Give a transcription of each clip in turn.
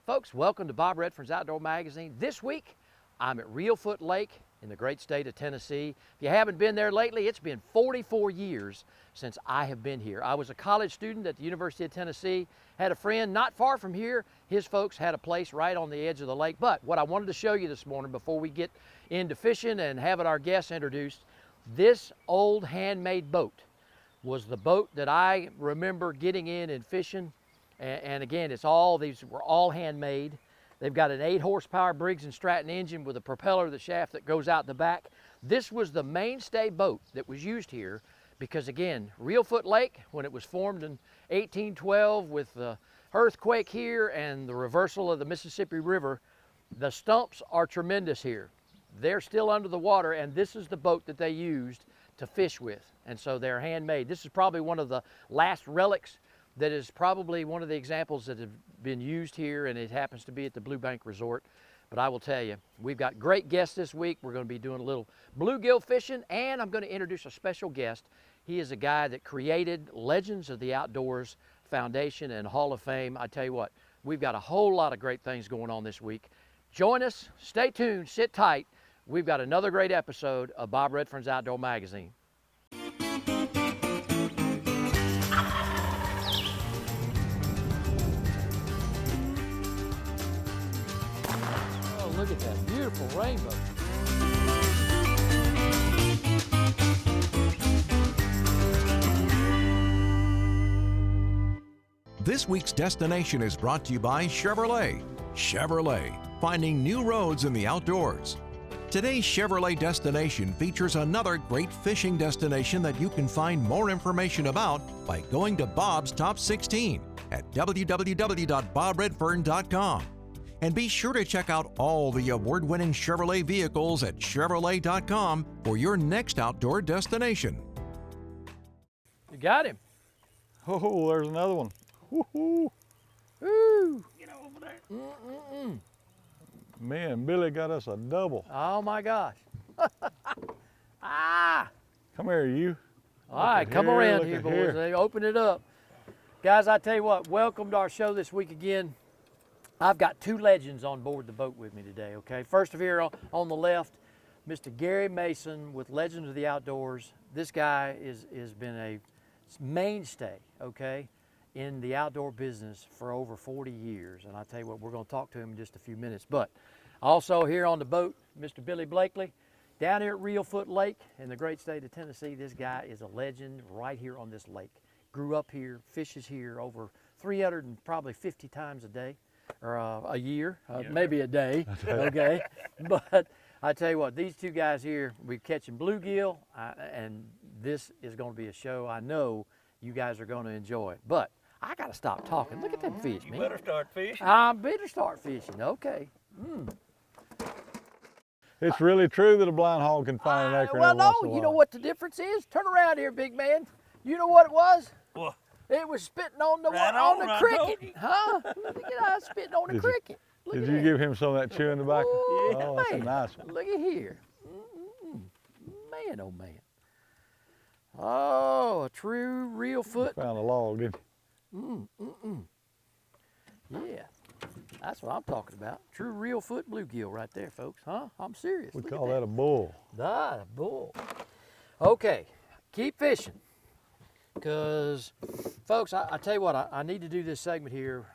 Folks, welcome to Bob Redfern's Outdoor Magazine. This week, I'm at Reelfoot Lake in the great state of Tennessee. If you haven't been there lately, it's been 44 years since I have been here. I was a college student at the University of Tennessee, had a friend not far from here. His folks had a place right on the edge of the lake. But what I wanted to show you this morning before we get into fishing and having our guests introduced, this old handmade boat was the boat that I remember getting in and fishing. And again, these were all handmade. They've got an 8 horsepower Briggs & Stratton engine with a propeller, the shaft that goes out the back. This was the mainstay boat that was used here because again, Reelfoot Lake, when it was formed in 1812 with the earthquake here and the reversal of the Mississippi River, the stumps are tremendous here. They're still under the water, and this is the boat that they used to fish with. And so they're handmade. This is probably one of the last relics that is probably one of the examples that have been used here, and it happens to be at the Blue Bank Resort. But I will tell you, we've got great guests this week. We're going to be doing a little bluegill fishing, and I'm going to introduce a special guest. He is a guy that created Legends of the Outdoors Foundation and Hall of Fame. I tell you what, we've got a whole lot of great things going on this week. Join us, stay tuned, sit tight. We've got another great episode of Bob Redfern's Outdoor Magazine. Look at that beautiful rainbow. This week's destination is brought to you by Chevrolet. Chevrolet, finding new roads in the outdoors. Today's Chevrolet destination features another great fishing destination that you can find more information about by going to Bob's Top 16 at www.bobredfern.com. And be sure to check out all the award-winning Chevrolet vehicles at Chevrolet.com for your next outdoor destination. You got him. Oh, there's another one. Woo-hoo. Woo! Get over there. Me and Billy got us a double. Oh my gosh. Ah! Come here, you. All right, come around here, boys. They open it up. Guys, I tell you what, welcome to our show this week again. I've got 2 legends on board the boat with me today, okay? First of here on the left, Mr. Garry Mason with Legends of the Outdoors. This guy has been a mainstay, okay, in the outdoor business for over 40 years. And I tell you what, we're going to talk to him in just a few minutes. But also here on the boat, Mr. Billy Blakely, down here at Reelfoot Lake in the great state of Tennessee. This guy is a legend right here on this lake. Grew up here, fishes here over 350 times a day. Or a year, maybe a day, okay? But I tell you what, these 2 guys here, we're catching bluegill, and this is going to be a show I know you guys are going to enjoy. But I got to stop talking. Look at them fish, man. You better start fishing. I better start fishing, okay. It's really true that a blind hog can find an acorn. Well, no, you know what the difference is? Turn around here, big man. You know what it was? What? It was spitting on the cricket, I huh? Look at us spitting on the cricket. Did you give him some of that chewing tobacco? Oh, Oh, that's a nice one. Look at here. Man, oh man. Oh, a true Reelfoot. Found a log, didn't Yeah, that's what I'm talking about. True Reelfoot bluegill right there, folks. Huh? I'm serious. we? We Look call at that a bull. that. A bull. Okay, keep fishing. Because, folks, I tell you what, I need to do this segment here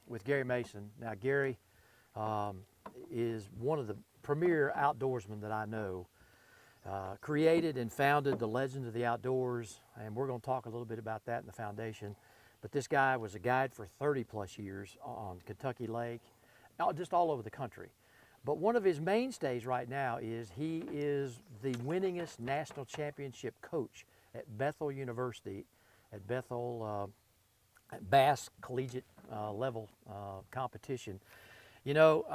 with Garry Mason. Now, Garry is one of the premier outdoorsmen that I know. Created and founded the Legends of the Outdoors, and we're going to talk a little bit about that in the foundation. But this guy was a guide for 30 plus years on Kentucky Lake, just all over the country. But one of his mainstays right now is he is the winningest national championship coach at Bethel University, at Bethel Bass Collegiate level competition. You know,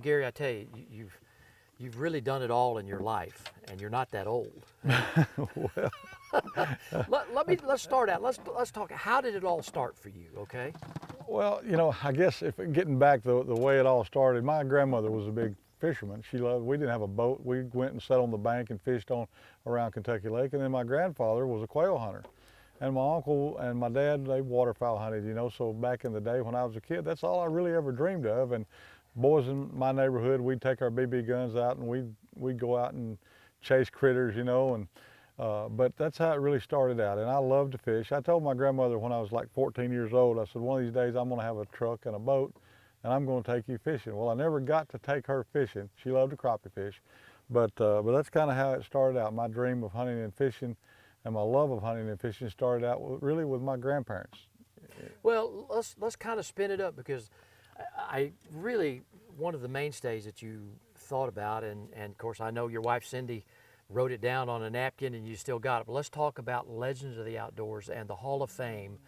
Garry, I tell you, you've really done it all in your life, and you're not that old. Well, let's start out. Let's talk. How did it all start for you? Okay. well, you know, I guess if getting back the way it all started, my grandmother was a big fisherman. We didn't have a boat. We went and sat on the bank and fished around Kentucky Lake. And then my grandfather was a quail hunter. And my uncle and my dad, they waterfowl hunted, you know, so back in the day when I was a kid, that's all I really ever dreamed of. And boys in my neighborhood, we'd take our BB guns out and we'd go out and chase critters, you know, and but that's how it really started out. And I love to fish. I told my grandmother when I was like 14 years old, I said, one of these days I'm gonna have a truck and a boat and I'm gonna take you fishing. Well, I never got to take her fishing. She loved to crappie fish. But that's kind of how it started out. My dream of hunting and fishing and my love of hunting and fishing started out really with my grandparents. Well, let's kind of spin it up, because I really, one of the mainstays that you thought about, and of course I know your wife Cindy wrote it down on a napkin and you still got it, but let's talk about Legends of the Outdoors and the Hall of Fame.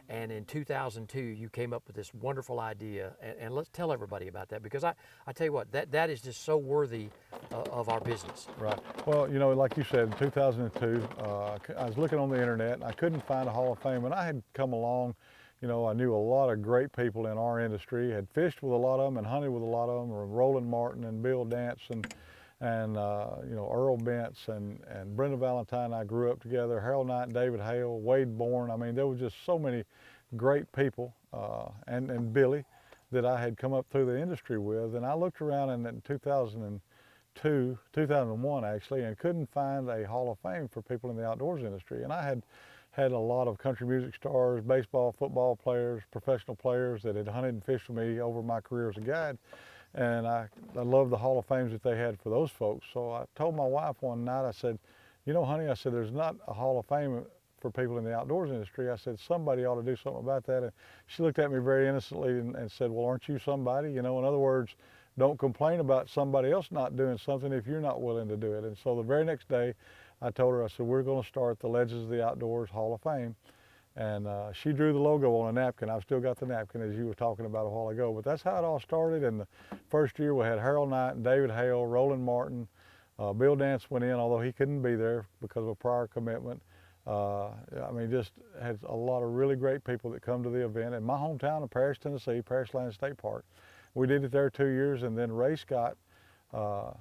And in 2002, you came up with this wonderful idea, and let's tell everybody about that, because I tell you what, that is just so worthy of our business. Right. Well, you know, like you said, in 2002, I was looking on the internet and I couldn't find a Hall of Fame, and I had come along, you know, I knew a lot of great people in our industry, had fished with a lot of them and hunted with a lot of them, Roland Martin and Bill Dance and you know, Earl Bentz and Brenda Valentine. I grew up together, Harold Knight and David Hale, Wade Bourne. I mean, there was just so many great people, and Billy, that I had come up through the industry with. And I looked around in 2001 actually, and couldn't find a Hall of Fame for people in the outdoors industry. And I had a lot of country music stars, baseball, football players, professional players that had hunted and fished with me over my career as a guide. And I loved the Hall of Fames that they had for those folks. So I told my wife one night, I said, you know, honey, I said, there's not a Hall of Fame for people in the outdoors industry. I said, somebody ought to do something about that. And she looked at me very innocently and said, well, aren't you somebody? You know, in other words, don't complain about somebody else not doing something if you're not willing to do it. And so the very next day, I told her, I said, we're going to start the Legends of the Outdoors Hall of Fame. And she drew the logo on a napkin. I've still got the napkin, as you were talking about a while ago. But that's how it all started. And the first year we had Harold Knight and David Hale, Roland Martin. Bill Dance went in, although he couldn't be there because of a prior commitment. I mean, just had a lot of really great people that come to the event. In my hometown of Paris, Tennessee, Paris Land State Park. We did it there 2 years, and then Ray Scott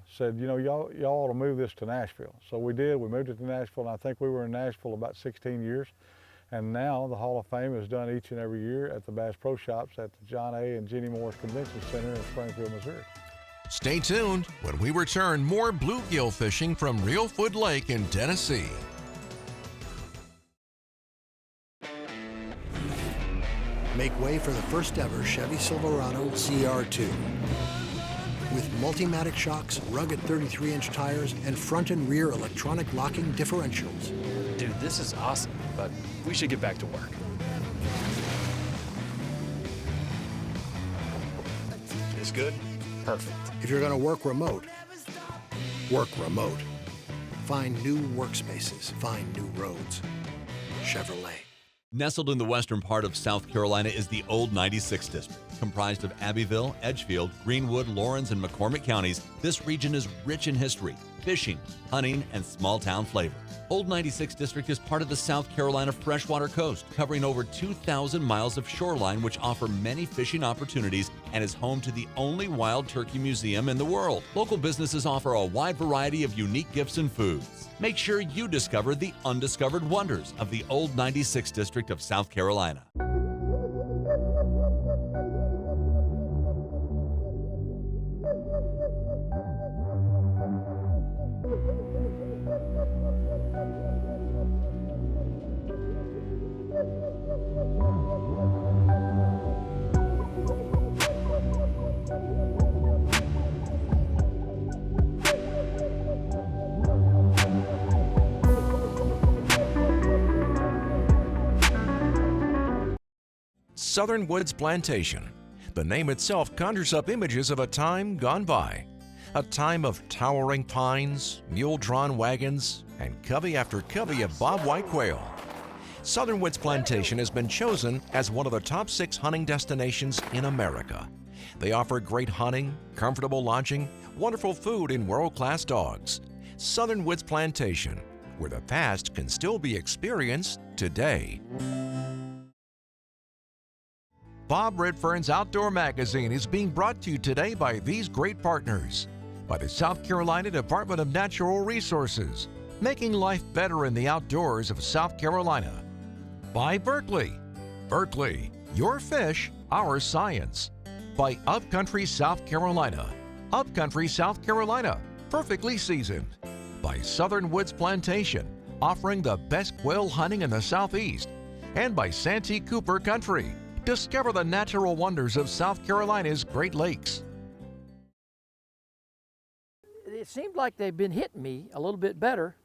said, you know, y'all ought to move this to Nashville. So we did. We moved it to Nashville, and I think we were in Nashville about 16 years. And now the Hall of Fame is done each and every year at the Bass Pro Shops at the John A. and Jenny Morris Convention Center in Springfield, Missouri. Stay tuned. When we return, more bluegill fishing from Reelfoot Lake in Tennessee. Make way for the first ever Chevy Silverado CR2. With Multimatic shocks, rugged 33-inch tires, and front and rear electronic locking differentials. Dude, this is awesome, but we should get back to work. This good? Perfect. If you're gonna work remote, work remote. Find new workspaces, find new roads. Chevrolet. Nestled in the western part of South Carolina is the Old 96 District. Comprised of Abbeville, Edgefield, Greenwood, Lawrence, and McCormick counties, this region is rich in history, fishing, hunting, and small-town flavor. Old 96 District is part of the South Carolina freshwater coast, covering over 2,000 miles of shoreline, which offer many fishing opportunities and is home to the only wild turkey museum in the world. Local businesses offer a wide variety of unique gifts and foods. Make sure you discover the undiscovered wonders of the Old 96 District of South Carolina. Southern Woods Plantation. The name itself conjures up images of a time gone by. A time of towering pines, mule-drawn wagons, and covey after covey of bobwhite quail. Southern Woods Plantation has been chosen as one of the top 6 hunting destinations in America. They offer great hunting, comfortable lodging, wonderful food, and world-class dogs. Southern Woods Plantation, where the past can still be experienced today. Bob Redfern's Outdoor Magazine is being brought to you today by these great partners. By the South Carolina Department of Natural Resources, making life better in the outdoors of South Carolina. By Berkeley. Berkeley, your fish, our science. By Upcountry South Carolina. Upcountry South Carolina, perfectly seasoned. By Southern Woods Plantation, offering the best quail hunting in the Southeast. And by Santee Cooper Country. Discover the natural wonders of South Carolina's Great Lakes. It seemed like they've been hitting me a little bit better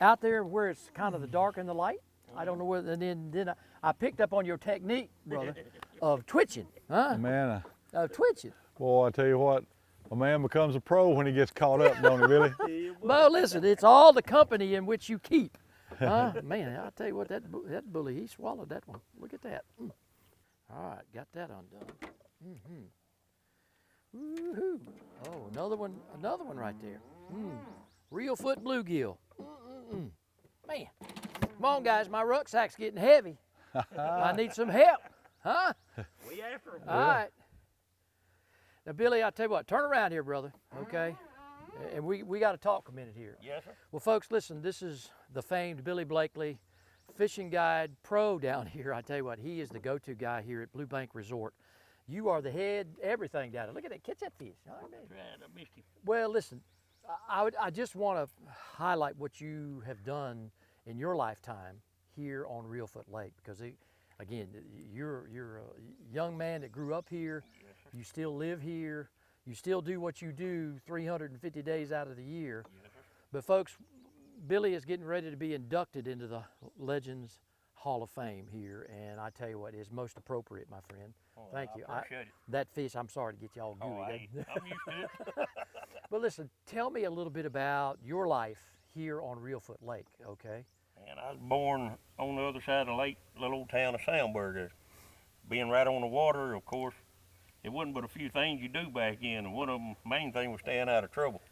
out there where it's kind of the dark and the light. I don't know whether, and then I picked up on your technique, brother, of twitching, huh? Man, Of twitching. boy, I tell you what, a man becomes a pro when he gets caught up, don't he, Billy? Well, listen, it's all the company in which you keep. Huh? Man, I'll tell you what, that bully, he swallowed that one. Look at that. All right, got that undone. Woo-hoo. Oh, another one right there. Reelfoot bluegill. Man, come on, guys, my rucksack's getting heavy. I need some help, huh? We after them. All right. Now, Billy, I'll tell you what, turn around here, brother, okay? And we got to talk a minute here. Yes, sir. Well, folks, listen, this is the famed Billy Blakely, fishing guide pro down here. I tell you what, he is the go-to guy here at Blue Bank Resort. You are the head, everything down there. Look at that, catch that fish. Oh, man. Right, I missed him. Well, listen, I just want to highlight what you have done in your lifetime here on Reelfoot Lake, because again, you're a young man that grew up here. You still live here. You still do what you do 350 days out of the year. But folks, Billy is getting ready to be inducted into the Legends Hall of Fame here, and I tell you what, is most appropriate, my friend. Thank you. I appreciate it. That fish, I'm sorry to get you all gooey. I'm used to it. But listen, tell me a little bit about your life here on Reelfoot Lake, okay? And I was born on the other side of the lake, little old town of Soundburg. Being right on the water, of course, it wasn't but a few things you do back in, and one of them, main thing, was staying out of trouble.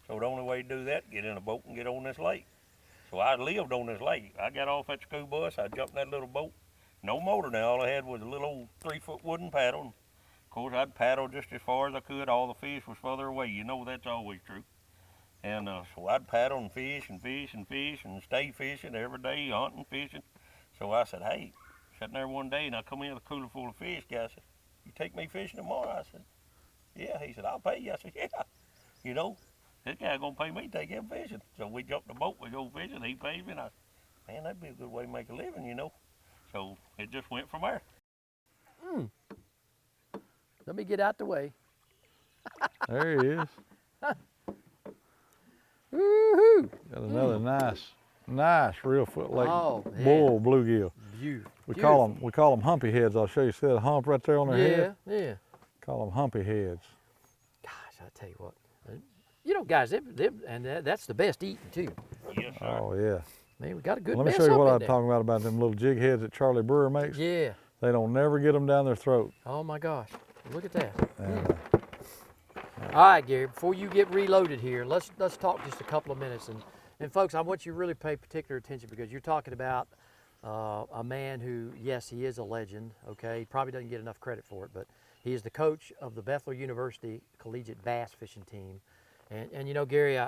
So the only way to do that, get in a boat and get on this lake. So I lived on this lake. I got off at the school bus, I jumped in that little boat. No motor now, all I had was a little old 3-foot wooden paddle. Of course, I'd paddle just as far as I could. All the fish was further away. You know that's always true. And so I'd paddle and fish and fish and fish and stay fishing every day, hunting, fishing. So I said, hey, sitting there one day and I come in with a cooler full of fish. Guy said, you take me fishing tomorrow? I said, yeah. He said, I'll pay you. I said, yeah. You know, this guy gonna pay me to take him fishing. So we jumped the boat, we go fishing, he pays me, and I said, man, that'd be a good way to make a living, you know. So it just went from there. Let me get out the way. There he is. Woo-hoo! Got another nice Reelfoot Lake man. bull bluegill. Beautiful. We call them humpy heads. I'll show you. See that hump right there on their head? Yeah. Call them humpy heads. Gosh, I tell you what, you know, guys, that's the best eating too. Yes, sir. Oh yeah. Man, we got a good Let me mess show you up what in I'm there. talking about them little jig heads that Charlie Brewer makes. Yeah. They don't never get them down their throat. Oh my gosh, look at that. And, All right, Gary, before you get reloaded here, let's talk just a couple of minutes. And folks, I want you to really pay particular attention, because you're talking about a man who, yes, he is a legend, okay? He probably doesn't get enough credit for it, but he is the coach of the Bethel University Collegiate Bass Fishing Team. And you know, Gary,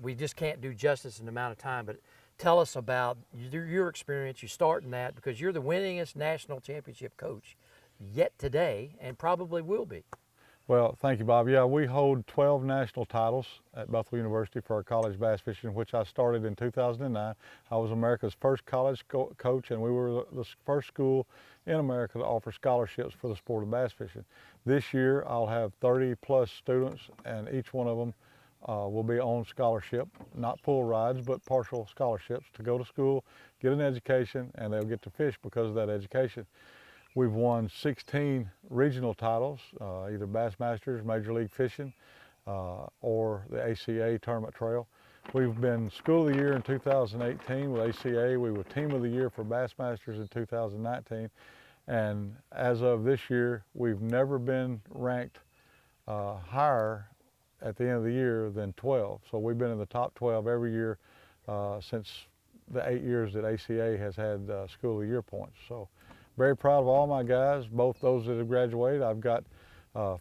we just can't do justice in the amount of time, but tell us about your experience. You start in that, because you're the winningest national championship coach yet today, and probably will be. well, thank you, Bob. Yeah, we hold 12 national titles at Bethel University for our college bass fishing, which I started in 2009. I was America's first college coach, and we were the first school in America to offer scholarships for the sport of bass fishing. This year, I'll have 30 plus students, and each one of them will be on scholarship, not full rides, but partial scholarships to go to school, get an education, and they'll get to fish because of that education. We've won 16 regional titles, either Bassmasters, Major League Fishing, or the ACA Tournament Trail. We've been School of the Year in 2018 with ACA. We were Team of the Year for Bassmasters in 2019. And as of this year, we've never been ranked higher at the end of the year than 12. So we've been in the top 12 every year since the 8 years that ACA has had School of the Year points. So very proud of all my guys, both those that have graduated. I've got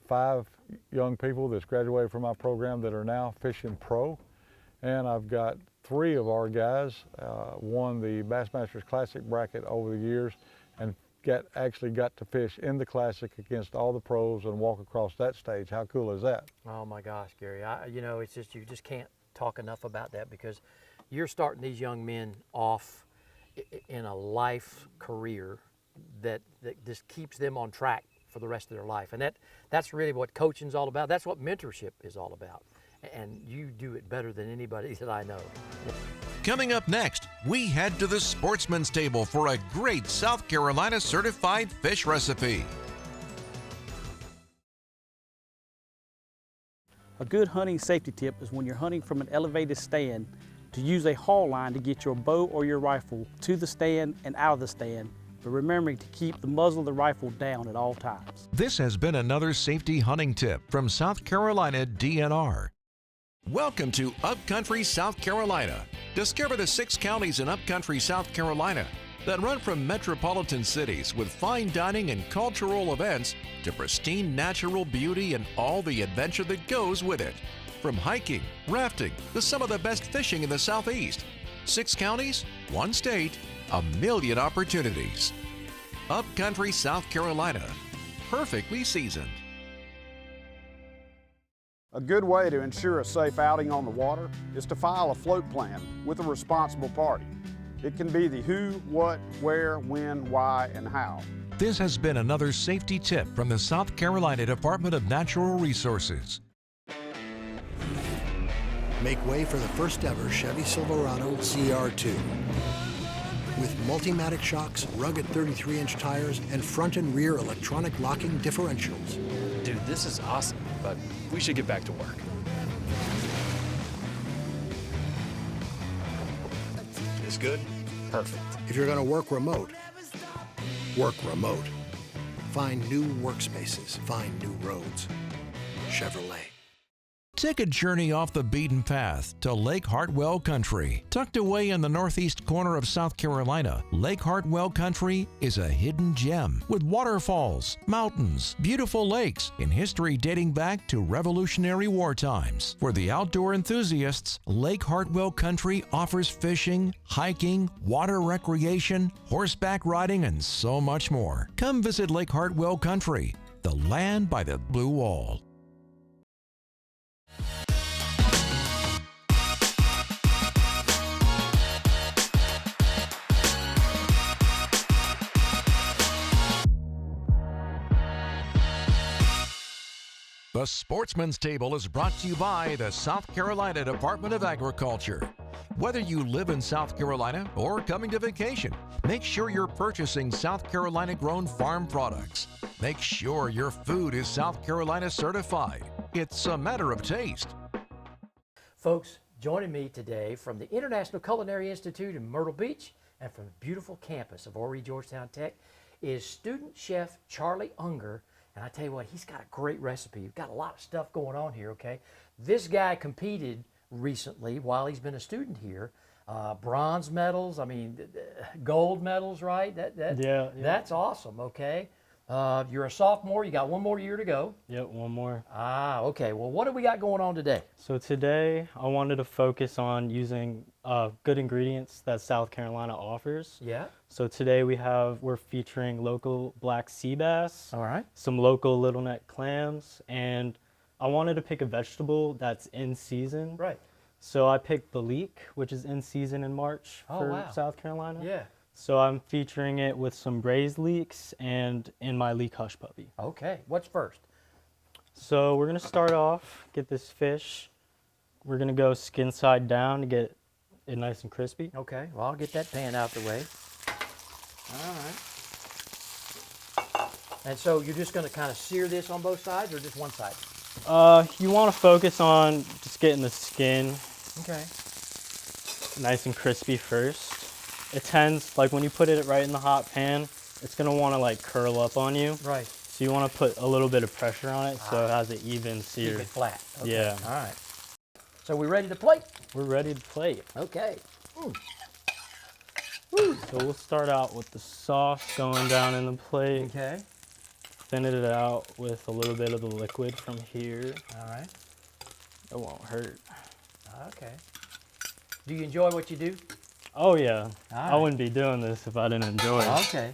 5 young people that's graduated from my program that are now fishing pro. And I've got 3 of our guys won the Bassmasters Classic bracket over the years and actually got to fish in the Classic against all the pros and walk across that stage. How cool is that? Oh my gosh, Gary, you know, it's just, you just can't talk enough about that, because you're starting these young men off in a life career that just keeps them on track for the rest of their life. And that's really what coaching's all about. That's what mentorship is all about. And you do it better than anybody that I know. Coming up next, we head to the Sportsman's Table for a great South Carolina certified fish recipe. A good hunting safety tip is when you're hunting from an elevated stand to use a haul line to get your bow or your rifle to the stand and out of the stand, but remembering to keep the muzzle of the rifle down at all times. This has been another safety hunting tip from South Carolina DNR. Welcome to Upcountry, South Carolina. Discover the 6 counties in Upcountry, South Carolina that run from metropolitan cities with fine dining and cultural events to pristine natural beauty and all the adventure that goes with it. From hiking, rafting, to some of the best fishing in the Southeast. 6 counties, 1 state, a million opportunities. Upcountry, South Carolina, perfectly seasoned. A good way to ensure a safe outing on the water is to file a float plan with a responsible party. It can be the who, what, where, when, why, and how. This has been another safety tip from the South Carolina Department of Natural Resources. Make way for the first ever Chevy Silverado CR2. With Multimatic shocks, rugged 33-inch tires, and front and rear electronic locking differentials. Dude, this is awesome, but we should get back to work. It's good? Perfect. If you're going to work remote, work remote. Find new workspaces, find new roads. Chevrolet. Take a journey off the beaten path to Lake Hartwell Country. Tucked away in the northeast corner of South Carolina, Lake Hartwell Country is a hidden gem with waterfalls, mountains, beautiful lakes, and history dating back to Revolutionary War times. For the outdoor enthusiasts, Lake Hartwell Country offers fishing, hiking, water recreation, horseback riding, and so much more. Come visit Lake Hartwell Country, the land by the blue wall. The Sportsman's Table is brought to you by the South Carolina Department of Agriculture. Whether you live in South Carolina or coming to vacation, make sure you're purchasing South Carolina-grown farm products. Make sure your food is South Carolina certified. It's a matter of taste. Folks, joining me today from the International Culinary Institute in Myrtle Beach and from the beautiful campus of Horry Georgetown Tech is student chef Charlie Unger. And I tell you what, he's got a great recipe. You've got a lot of stuff going on here, okay? This guy competed recently while he's been a student here. Bronze medals, I mean, gold medals, right? Yeah. That's awesome, okay? You're a sophomore, you got 1 more year to go. Yep, 1 more. Ah, okay. Well, what do we got going on today? So today I wanted to focus on using good ingredients that South Carolina offers. Yeah. So today we're featuring local black sea bass, All right. some local little neck clams, and I wanted to pick a vegetable that's in season. Right. So I picked the leek, which is in season in March for wow. South Carolina. Yeah. So I'm featuring it with some braised leeks and in my leek hush puppy. Okay. What's first? So we're gonna start off, get this fish. We're gonna go skin side down to get it nice and crispy. Okay. Well, I'll get that pan out the way. All right. And so you're just going to kind of sear this on both sides or just one side? You want to focus on just getting the skin Okay. nice and crispy first. It tends, like when you put it right in the hot pan, it's gonna want to like curl up on you. Right. So you want to put a little bit of pressure on it so it has an even sear. Keep it flat. Okay. Yeah. All right. So we ready to plate? We're ready to plate. Okay. So we'll start out with the sauce going down in the plate. Okay. Thin it out with a little bit of the liquid from here. All right. It won't hurt. Okay. Do you enjoy what you do? Oh yeah, All I wouldn't be doing this if I didn't enjoy it. Okay.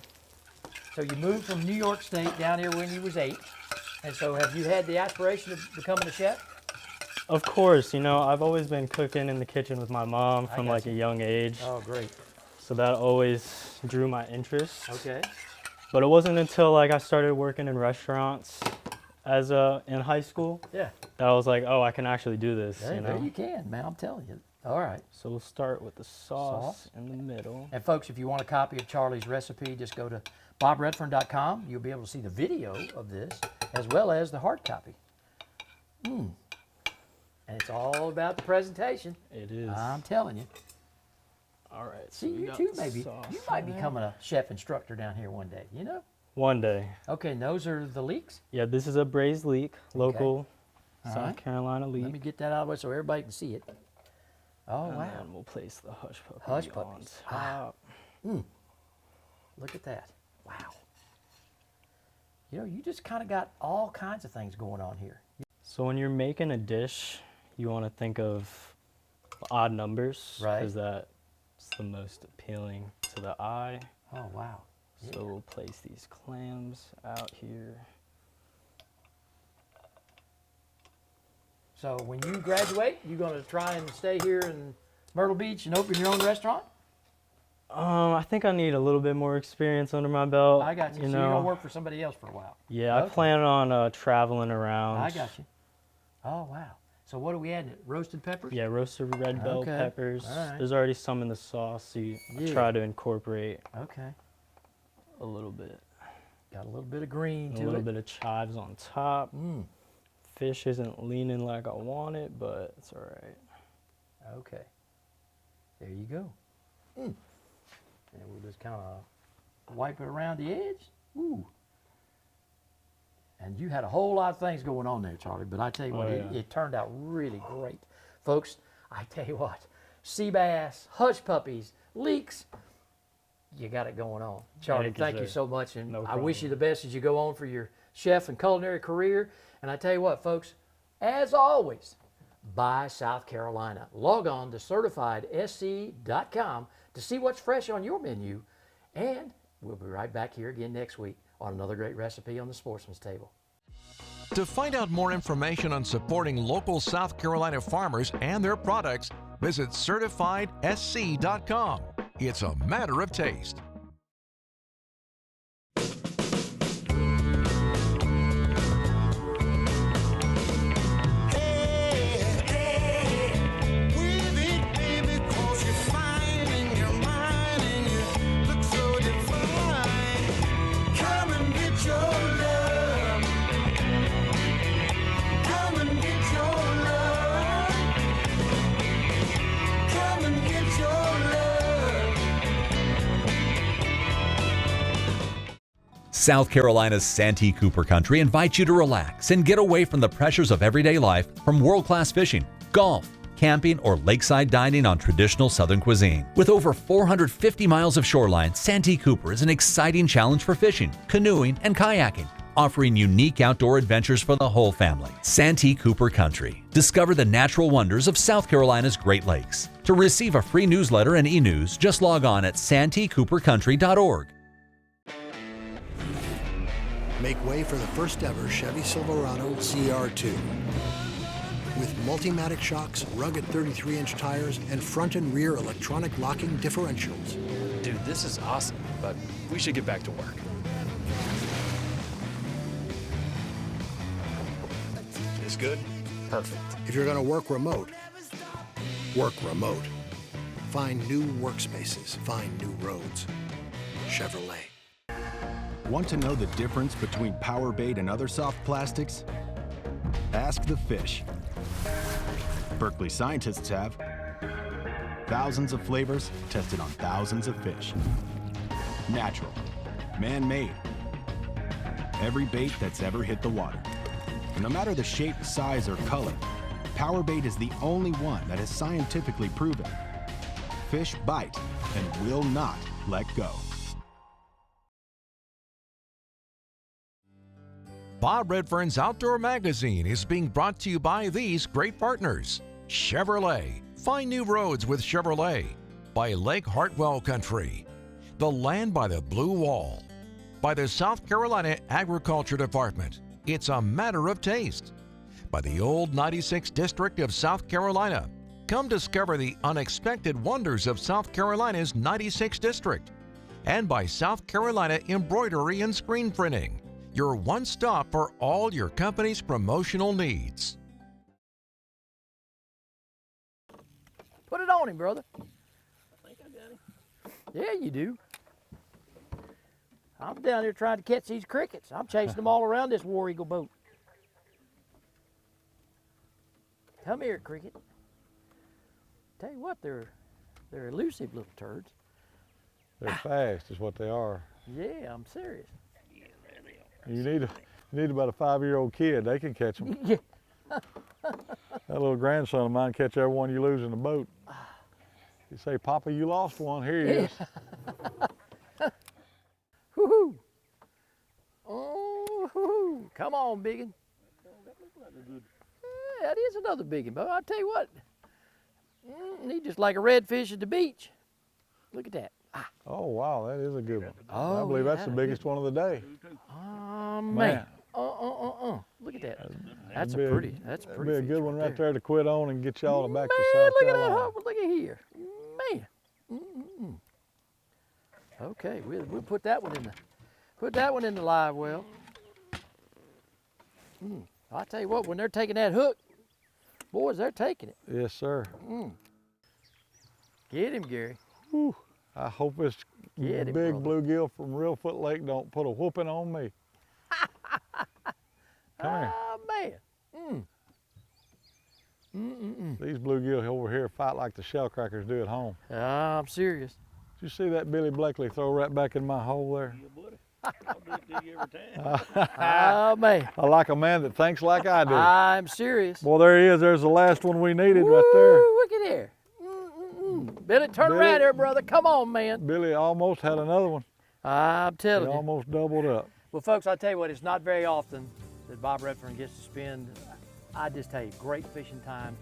So you moved from New York State down here when you was 8. And so have you had the aspiration of becoming a chef? Of course, you know, I've always been cooking in the kitchen with my mom from like a young age. Oh, great. So that always drew my interest. Okay. But it wasn't until like I started working in restaurants in high school that I was like, oh, I can actually do this. Hey, you know? there you can, man. I'm telling you. All right. So we'll start with the sauce in the middle. And folks, if you want a copy of Charlie's recipe, just go to bobredfern.com. You'll be able to see the video of this as well as the hard copy. And it's all about the presentation. It is. I'm telling you. All right. See, so you too, maybe. You might become a chef instructor down here one day, you know? One day. Okay, and those are the leeks? Yeah, this is a braised leek, local South right. Carolina leek. Let me get that out of the way so everybody can see it. Oh, And wow. then we'll place the hush puppy Hush on puppies. top. Look at that. Wow. You know, you just kind of got all kinds of things going on here. So when you're making a dish, you want to think of odd numbers. Right. Because that's the most appealing to the eye. Oh, wow. So we'll place these clams out here. So when you graduate, you going to try and stay here in Myrtle Beach and open your own restaurant? I think I need a little bit more experience under my belt. I got you. So You you're going know, to work for somebody else for a while? yeah, I plan on traveling around. I got you. Oh, wow. So what are we adding? Roasted peppers? Yeah, roasted red bell Okay. peppers. All right. There's already some in the sauce, so you try to incorporate Okay. a little bit. Got a little bit of green A to little it. bit of chives on top. Fish isn't leaning like I want it, but it's all right. Okay. There you go. And we'll just kind of wipe it around the edge. Ooh. And you had a whole lot of things going on there, Charlie, but I tell you what, it turned out really great. Folks, I tell you what, sea bass, hush puppies, leeks, you got it going on. Charlie, thank you so much, and I wish you the best as you go on for your chef and culinary career. And I tell you what, folks, as always, buy South Carolina. Log on to certifiedsc.com to see what's fresh on your menu, and we'll be right back here again next week on another great recipe on the Sportsman's Table. To find out more information on supporting local South Carolina farmers and their products, visit certifiedsc.com. It's a matter of taste. South Carolina's Santee Cooper country invites you to relax and get away from the pressures of everyday life from world-class fishing, golf, camping, or lakeside dining on traditional Southern cuisine. With over 450 miles of shoreline, Santee Cooper is an exciting challenge for fishing, canoeing, and kayaking, offering unique outdoor adventures for the whole family. Santee Cooper Country. Discover the natural wonders of South Carolina's Great Lakes. To receive a free newsletter and e-news, just log on at santeecoopercountry.org. Make way for the first ever Chevy Silverado CR2. With Multimatic shocks, rugged 33-inch tires, and front and rear electronic locking differentials. Dude, this is awesome, but we should get back to work. This good? Perfect. If you're going to work remote, work remote. Find new workspaces, find new roads. Chevrolet. Want to know the difference between power bait and other soft plastics? Ask the fish. Berkeley scientists have. Thousands of flavors tested on thousands of fish. Natural. Man-made. Every bait that's ever hit the water. And no matter the shape, size, or color, power bait is the only one that is scientifically proven. Fish bite and will not let go. Bob Redfern's Outdoor Magazine is being brought to you by these great partners: Chevrolet, Find new roads with Chevrolet. By Lake Hartwell Country. The land by the blue wall. By the South Carolina Agriculture Department. It's a matter of taste. By the old 96th District of South Carolina. Come discover the unexpected wonders of South Carolina's 96th District. And by South Carolina Embroidery and Screen Printing, your one stop for all your company's promotional needs. Put it on him, brother. I think I got him. Yeah, you do. I'm down here trying to catch these crickets. I'm chasing them all around this War Eagle boat. Come here, cricket. Tell you what, they're elusive little turds. They're fast is what they are. Yeah, I'm serious. You need about a 5-year-old kid. They can catch them. Yeah. That little grandson of mine catch every one you lose in the boat. You say, Papa, you lost one. Here he is. Woo-hoo. Oh, hoo-hoo. Come on, biggin. Yeah, that is another biggin, but I'll tell you what. He's just like a redfish at the beach. Look at that. Ah. Oh, wow, that is a good one. Oh, I believe yeah, that's the biggest one of the day. Oh, man. Look at that. That's pretty. That's That'd pretty. be a good fish one right right there to quit on and get y'all back to Man, South look at Carolina. that. Look at here. Man. Okay, we'll put that one in the live well. I tell you what, when they're taking that hook, boys, they're taking it. Yes, sir. Get him, Gary. Whew. I hope this Get big him, brother. bluegill from Reelfoot Lake don't put a whooping on me. Come here. Oh, man. These bluegill over here fight like the shell crackers do at home. I'm serious. Did you see that Billy Blakely throw right back in my hole there? Oh, man. I like a man that thinks like I do. I'm serious. Boy, there he is. There's the last one we needed right there. Woo, look at there. Billy, turn Billy- around here, brother. Come on, man. Billy almost had another one. I'm He telling you. almost doubled up. Well, folks, I tell you what, it's not very often that Bob Redfern gets to spend, I just tell you, great fishing time,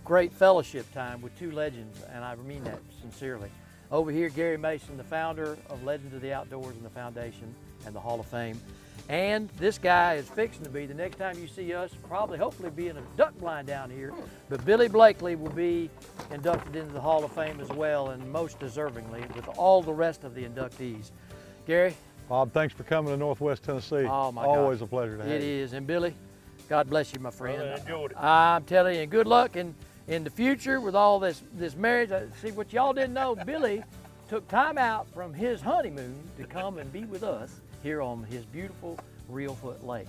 great fellowship time with two legends, and I mean that sincerely. Over here, Garry Mason, the founder of Legends of the Outdoors and the Foundation and the Hall of Fame. And this guy is fixing to be, the next time you see us, probably, hopefully be in a duck blind down here, but Billy Blakely will be inducted into the Hall of Fame as well, and most deservingly, with all the rest of the inductees. Gary? Bob, thanks for coming to Northwest Tennessee. Oh, my Always gosh. a pleasure to have you. It is. And Billy, God bless you, my friend. I enjoyed it. I'm telling you, and good luck in the future with all this marriage. See, what y'all didn't know, Billy took time out from his honeymoon to come and be with us here on his beautiful Reelfoot Lake.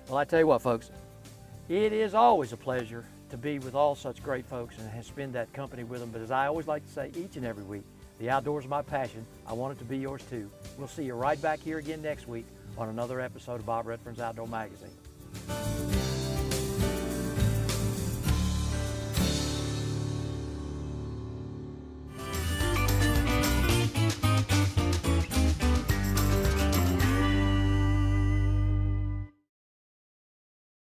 Well, I tell you what, folks, it is always a pleasure to be with all such great folks and spend that company with them. But as I always like to say each and every week, the outdoors are my passion. I want it to be yours too. We'll see you right back here again next week on another episode of Bob Redfern's Outdoor Magazine.